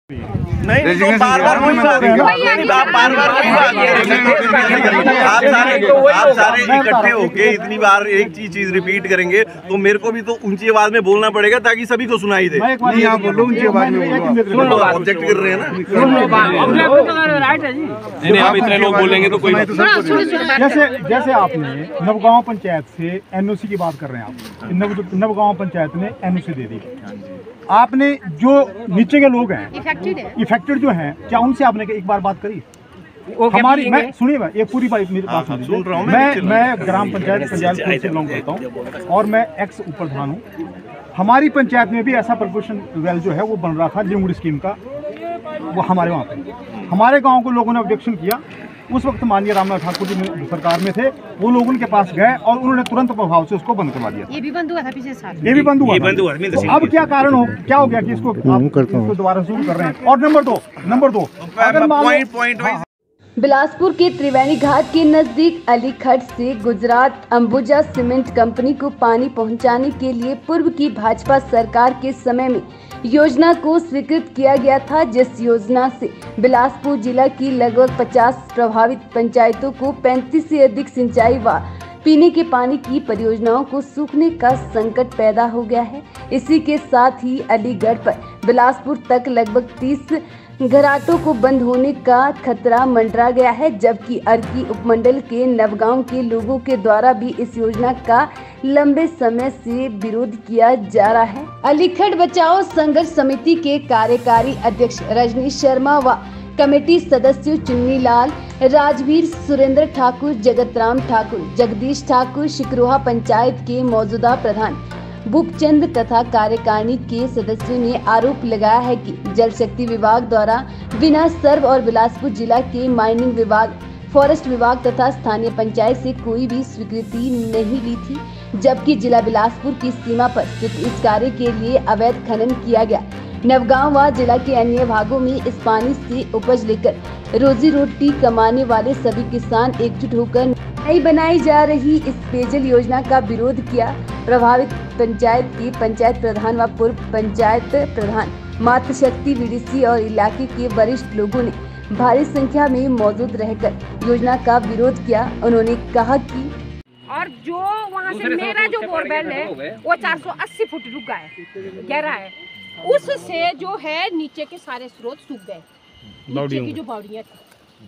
नहीं तो बार-बार वही बात है। आप बार-बार वही बात आप सारे इकट्ठे होके इतनी बार एक चीज रिपीट करेंगे तो मेरे को भी तो ऊंची आवाज में बोलना पड़ेगा ताकि सभी को सुनाई दे। नहीं आप बोलो ऊंची आवाज में, सुन लो, ऑब्जेक्ट कर रहे हैं ना। नहीं आप इतने लोग बोलेंगे तो कोई बात नहीं। जैसे आपने नवगांव पंचायत से एनओसी की बात कर रहे हैं, आप नवगांव पंचायत ने एनओसी दे दी, आपने जो नीचे के लोग हैं इफेक्टेड जो हैं, क्या उनसे आपने एक बार बात करी? हमारी मैं सुनिए, ये पूरी बात मेरी बात सुन रहा हूँ। मैं ग्राम पंचायत पंजाबपुर से बिलोंग करता हूँ और मैं एक्स उप प्रधान हूँ। हमारी पंचायत में भी ऐसा प्रपोर्शन वेल जो है वो बन रहा था लिंगुड़ स्कीम का, वो हमारे वहाँ पे हमारे गाँव को लोगों ने ऑब्जेक्शन किया। उस वक्त माननीय रामनाथ ठाकुर जी सरकार में थे, वो लोग उनके पास गए और उन्होंने तुरंत प्रभाव से उसको बंद करवा दिया। ये भी बंद हुआ था पिछले साल, ये भी बंद हुआ था। तो अब क्या कारण हो, क्या हो गया कि इसको दोबारा शुरू कर रहे हैं? और नंबर दो अगर बिलासपुर के त्रिवेणी घाट के नजदीक अलीखट से गुजरात अंबुजा सीमेंट कंपनी को पानी पहुंचाने के लिए पूर्व की भाजपा सरकार के समय में योजना को स्वीकृत किया गया था, जिस योजना से बिलासपुर जिला की लगभग 50 प्रभावित पंचायतों को 35 से अधिक सिंचाई व पीने के पानी की परियोजनाओं को सूखने का संकट पैदा हो गया है। इसी के साथ ही अलीगढ़ पर बिलासपुर तक लगभग 30 घराटों को बंद होने का खतरा मंडरा गया है, जबकि अर्की उपमंडल के नवगांव के लोगों के द्वारा भी इस योजना का लंबे समय से विरोध किया जा रहा है। अलीखट बचाओ संघर्ष समिति के कार्यकारी अध्यक्ष रजनीश शर्मा व कमेटी सदस्यों चुन्नी लाल, राजवीर, सुरेंद्र ठाकुर, जगतराम ठाकुर, जगदीश ठाकुर, शिकरोहा पंचायत के मौजूदा प्रधान भूपचंद तथा कार्यकारिणी के सदस्यों ने आरोप लगाया है कि जल शक्ति विभाग द्वारा बिना सर्व और बिलासपुर जिला के माइनिंग विभाग, फॉरेस्ट विभाग तथा स्थानीय पंचायत से कोई भी स्वीकृति नहीं ली थी, जबकि जिला बिलासपुर की सीमा पर स्थित इस कार्य के लिए अवैध खनन किया गया। नवगांव व जिला के अन्य भागों में इस पानी से उपज लेकर रोजी रोटी कमाने वाले सभी किसान एकजुट होकर नई बनाई जा रही इस पेयजल योजना का विरोध किया। प्रभावित पंचायत के पंचायत प्रधान व पूर्व पंचायत प्रधान, मातृशक्ति, वीडीसी और इलाके के वरिष्ठ लोगों ने भारी संख्या में मौजूद रहकर योजना का विरोध किया। उन्होंने कहा कि और जो वहाँ से मेरा जो बोरवेल है वो 480 फुट रुका है, गहरा है, उससे जो है नीचे के सारे स्रोत सूख गए, नीचे की जो बावड़ियाँ थी,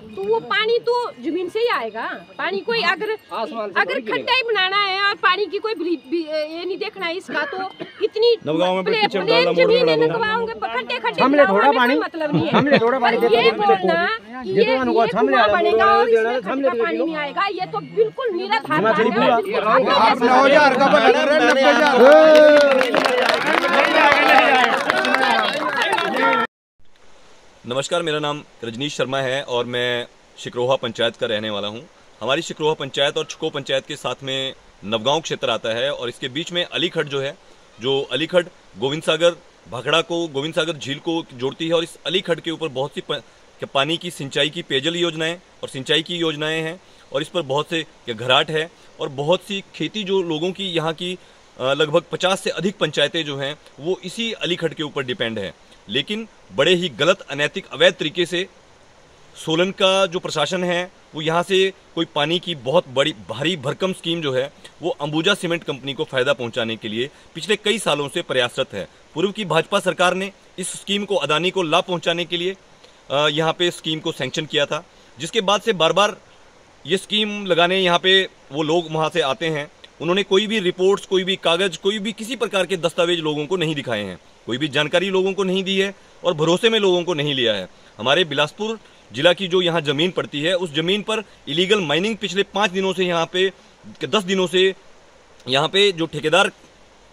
तो वो पानी तो जमीन से ही आएगा। पानी कोई अगर खड्डा ही बनाना है और पानी की कोई ये नहीं देखना है इसका, तो इतनी प्लेन जमीन है, खड्डे थोड़ा पानी मतलब नहीं है। पर ये बोलना कि ये कुआं बनेगा और इसमें खड्डा पानी नहीं आएगा, ये तो बिल्कुल निराधार है। नमस्कार, मेरा नाम रजनीश शर्मा है और मैं शिकरोहा पंचायत का रहने वाला हूं। हमारी शिकरोहा पंचायत और छुको पंचायत के साथ में नवगांव क्षेत्र आता है और इसके बीच में अलीखट जो है, जो अलीखट गोविंद सागर भाखड़ा को, गोविंद सागर झील को जोड़ती है। और इस अलीखट के ऊपर बहुत सी पानी की सिंचाई की पेयजल योजनाएं और सिंचाई की योजनाएं हैं और इस पर बहुत से घराट है और बहुत सी खेती जो लोगों की यहाँ की लगभग 50 से अधिक पंचायतें जो हैं वो इसी अलीखट के ऊपर डिपेंड है। लेकिन बड़े ही गलत, अनैतिक, अवैध तरीके से सोलन का जो प्रशासन है वो यहाँ से कोई पानी की बहुत बड़ी भारी भरकम स्कीम जो है वो अंबुजा सीमेंट कंपनी को फायदा पहुंचाने के लिए पिछले कई सालों से प्रयासरत है। पूर्व की भाजपा सरकार ने इस स्कीम को, अदानी को लाभ पहुंचाने के लिए यहाँ पे स्कीम को सैंक्शन किया था, जिसके बाद से बार बार ये स्कीम लगाने यहाँ पे वो लोग वहाँ से आते हैं। उन्होंने कोई भी रिपोर्ट्स, कोई भी कागज, कोई भी किसी प्रकार के दस्तावेज लोगों को नहीं दिखाए हैं, कोई भी जानकारी लोगों को नहीं दी है और भरोसे में लोगों को नहीं लिया है। हमारे बिलासपुर जिला की जो यहाँ जमीन पड़ती है, उस जमीन पर इलीगल माइनिंग पिछले 5 दिनों से, यहाँ पे 10 दिनों से यहाँ पे जो ठेकेदार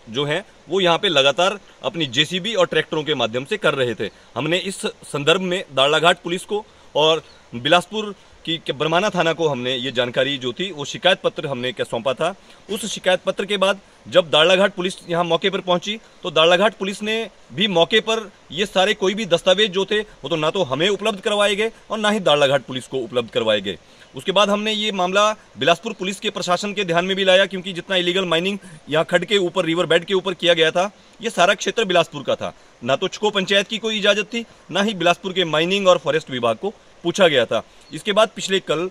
जो हैं वो यहाँ पे लगातार अपनी जेसीबी और ट्रैक्टरों के माध्यम से कर रहे थे। हमने इस संदर्भ में दाड़ाघाट पुलिस को और बिलासपुर कि बरमाना थाना को हमने ये जानकारी जो थी वो शिकायत पत्र हमने क्या सौंपा था। उस शिकायत पत्र के बाद जब दाड़लाघाट पुलिस यहाँ मौके पर पहुंची तो दाड़लाघाट पुलिस ने भी मौके पर ये सारे कोई भी दस्तावेज जो थे वो तो ना तो हमें उपलब्ध करवाए गए और ना ही दाड़लाघाट पुलिस को उपलब्ध करवाए गए। उसके बाद हमने ये मामला बिलासपुर पुलिस के प्रशासन के ध्यान में भी लाया, क्योंकि जितना इलीगल माइनिंग यहाँ खड्ड के ऊपर, रिवर बेड के ऊपर किया गया था, ये सारा क्षेत्र बिलासपुर का था। ना तो छुको पंचायत की कोई इजाजत थी, ना ही बिलासपुर के माइनिंग और फॉरेस्ट विभाग को पूछा गया था। इसके बाद पिछले कल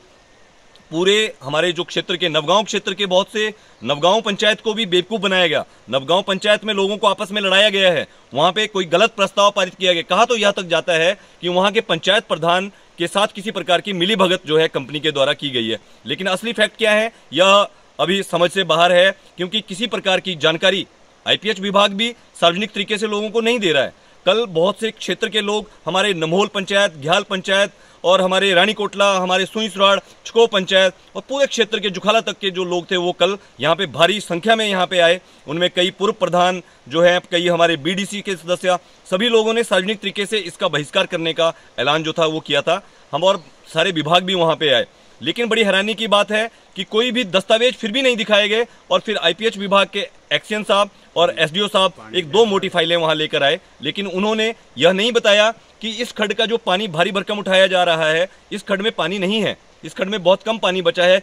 पूरे हमारे जो क्षेत्र के नवगांव क्षेत्र के बहुत से नवगांव पंचायत को भी बेवकूफ बनाया गया। नवगांव पंचायत में लोगों को आपस में लड़ाया गया है, वहां पे कोई गलत प्रस्ताव पारित किया गया। कहा तो यह तक जाता है कि वहां के पंचायत प्रधान के साथ किसी प्रकार की मिलीभगत जो है कंपनी के द्वारा की गई है, लेकिन असली फैक्ट क्या है यह अभी समझ से बाहर है, क्योंकि किसी प्रकार की जानकारी आईपीएच विभाग भी सार्वजनिक तरीके से लोगों को नहीं दे रहा है। कल बहुत से क्षेत्र के लोग, हमारे नमोल पंचायत, घ्याल पंचायत और हमारे रानी कोटला, हमारे सुईसराड़, छुको पंचायत और पूरे क्षेत्र के जुखाला तक के जो लोग थे वो कल यहाँ पे भारी संख्या में यहाँ पे आए। उनमें कई पूर्व प्रधान जो है, कई हमारे बीडीसी के सदस्य, सभी लोगों ने सार्वजनिक तरीके से इसका बहिष्कार करने का ऐलान जो था वो किया था। हम और सारे विभाग भी वहाँ पे आए, लेकिन बड़ी हैरानी की बात है कि कोई भी दस्तावेज फिर भी नहीं दिखाए गए। और फिर आईपीएच विभाग के एक्शन साहब और एसडीओ साहब एक दो मोटी फाइलें वहां लेकर आए, लेकिन उन्होंने यह नहीं बताया कि इस खड्ड का जो पानी भारी भरकम उठाया जा रहा है, इस खड्ड में पानी नहीं है, इस खड्ड में बहुत कम पानी बचा है।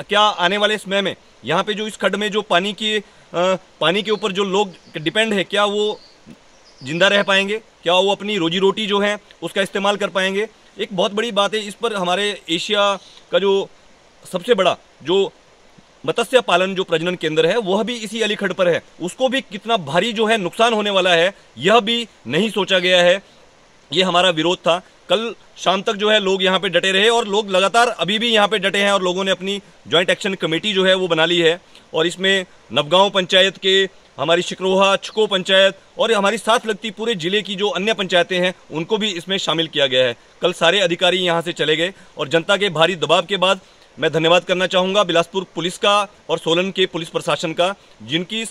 क्या आने वाले समय में यहाँ पे जो इस खड्ड में जो पानी के ऊपर जो लोग डिपेंड है, क्या वो जिंदा रह पाएंगे? क्या वो अपनी रोजी रोटी जो है उसका इस्तेमाल कर पाएंगे? एक बहुत बड़ी बात है। इस पर हमारे एशिया का जो सबसे बड़ा जो मत्स्य पालन जो प्रजनन केंद्र है वह भी इसी अलीखड्ड पर है, उसको भी कितना भारी जो है नुकसान होने वाला है यह भी नहीं सोचा गया है। ये हमारा विरोध था। कल शाम तक जो है लोग यहाँ पे डटे रहे और लोग लगातार अभी भी यहाँ पे डटे हैं और लोगों ने अपनी ज्वाइंट एक्शन कमेटी जो है वो बना ली है और इसमें नवगांव पंचायत के, हमारी शिकरोहा, छुको पंचायत और हमारी साथ लगती पूरे जिले की जो अन्य पंचायतें हैं उनको भी इसमें शामिल किया गया है। कल सारे अधिकारी यहाँ से चले गए और जनता के भारी दबाव के बाद मैं धन्यवाद करना चाहूँगा बिलासपुर पुलिस का और सोलन के पुलिस प्रशासन का, जिनकी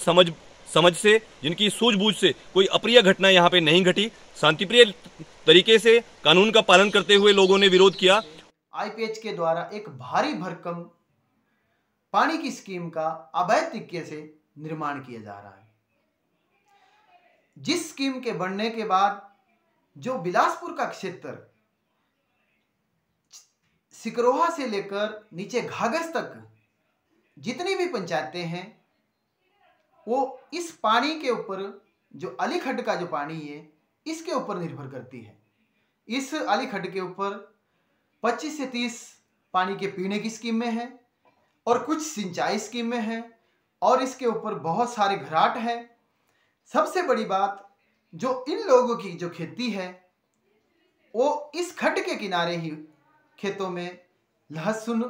समझ से, जिनकी सूझबूझ से कोई अप्रिय घटना यहाँ पे नहीं घटी। शांतिप्रिय तरीके से कानून का पालन करते हुए लोगों ने विरोध किया। आईपीएच के द्वारा एक भारी भरकम पानी की स्कीम का अवैध तरीके से निर्माण किया जा रहा है, जिस स्कीम के बनने के बाद जो बिलासपुर का क्षेत्र सिकरोहा से लेकर नीचे घाघस तक जितनी भी पंचायतें हैं वो इस पानी के ऊपर, जो अलीखड्ड का जो पानी है इसके ऊपर निर्भर करती है। इस अलीखड्ड के ऊपर 25 से 30 पानी के पीने की स्कीम में है और कुछ सिंचाई स्कीम में है और इसके ऊपर बहुत सारे घराट हैं। सबसे बड़ी बात, जो इन लोगों की जो खेती है वो इस खड्ड के किनारे ही खेतों में लहसुन,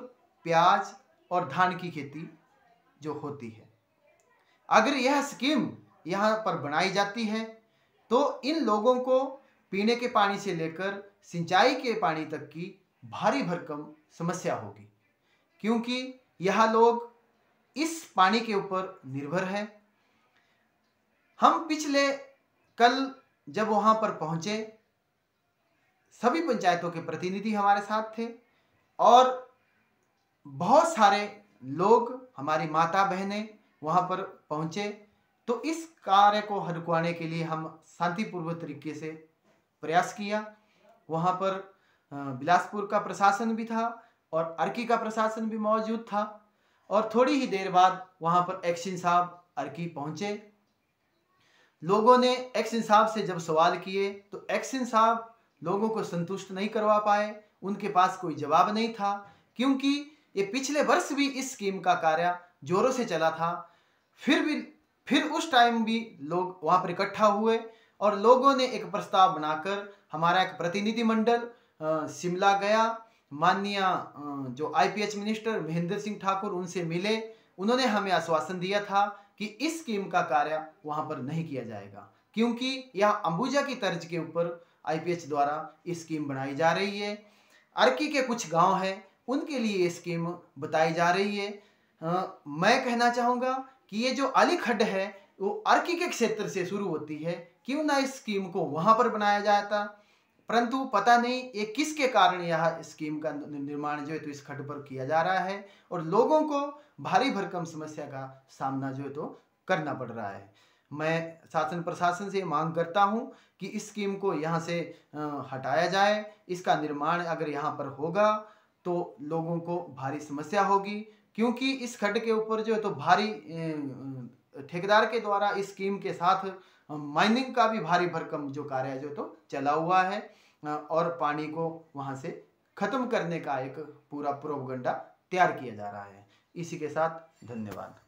प्याज और धान की खेती जो होती है। अगर यह स्कीम यहाँ पर बनाई जाती है तो इन लोगों को पीने के पानी से लेकर सिंचाई के पानी तक की भारी भरकम समस्या होगी, क्योंकि यह लोग इस पानी के ऊपर निर्भर हैं। हम पिछले कल जब वहाँ पर पहुँचे, सभी पंचायतों के प्रतिनिधि हमारे साथ थे और बहुत सारे लोग, हमारी माता बहनें वहाँ पर पहुँचे। तो इस कार्य को रुकवाने के लिए हम शांतिपूर्वक तरीके से प्रयास किया। वहाँ पर बिलासपुर का प्रशासन भी था और अर्की का प्रशासन भी मौजूद था और थोड़ी ही देर बाद वहाँ पर एक्शन साहब अर्की पहुँचे। लोगों ने एक्शन साहब से जब सवाल किए तो एक्शन साहब लोगों को संतुष्ट नहीं करवा पाए, उनके पास कोई जवाब नहीं था, क्योंकि ये पिछले वर्ष भी इस स्कीम का कार्य जोरों से चला था। फिर उस टाइम भी लोग वहाँ पर इकट्ठा हुए और लोगों ने एक प्रस्ताव बनाकर हमारा एक प्रतिनिधिमंडल शिमला गया। माननीय जो आईपीएच मिनिस्टर महेंद्र सिंह ठाकुर, उनसे मिले। उन्होंने हमें आश्वासन दिया था कि इस स्कीम का कार्य वहाँ पर नहीं किया जाएगा, क्योंकि यह अंबुजा की तर्ज के ऊपर आईपीएच द्वारा इस स्कीम बनाई जा रही है। अर्की के कुछ गांव हैं उनके लिए ये स्कीम बताई जा रही है। मैं कहना चाहूँगा कि ये जो अलीखड्ड है वो अर्की के क्षेत्र से शुरू होती है, क्यों ना इस स्कीम को वहाँ पर बनाया जाता। परंतु पता नहीं ये किसके कारण यह स्कीम का निर्माण जो है तो इस खड्ड पर किया जा रहा है और लोगों को भारी भरकम समस्या का सामना जो है तो करना पड़ रहा है। मैं शासन प्रशासन से मांग करता हूं कि इस स्कीम को यहां से हटाया जाए। इसका निर्माण अगर यहां पर होगा तो लोगों को भारी समस्या होगी, क्योंकि इस खड्ड के ऊपर जो है तो भारी ठेकेदार के द्वारा इस स्कीम के साथ माइनिंग का भी भारी भरकम जो कार्य जो तो चला हुआ है और पानी को वहां से खत्म करने का एक पूरा प्रोपगेंडा तैयार किया जा रहा है। इसी के साथ धन्यवाद।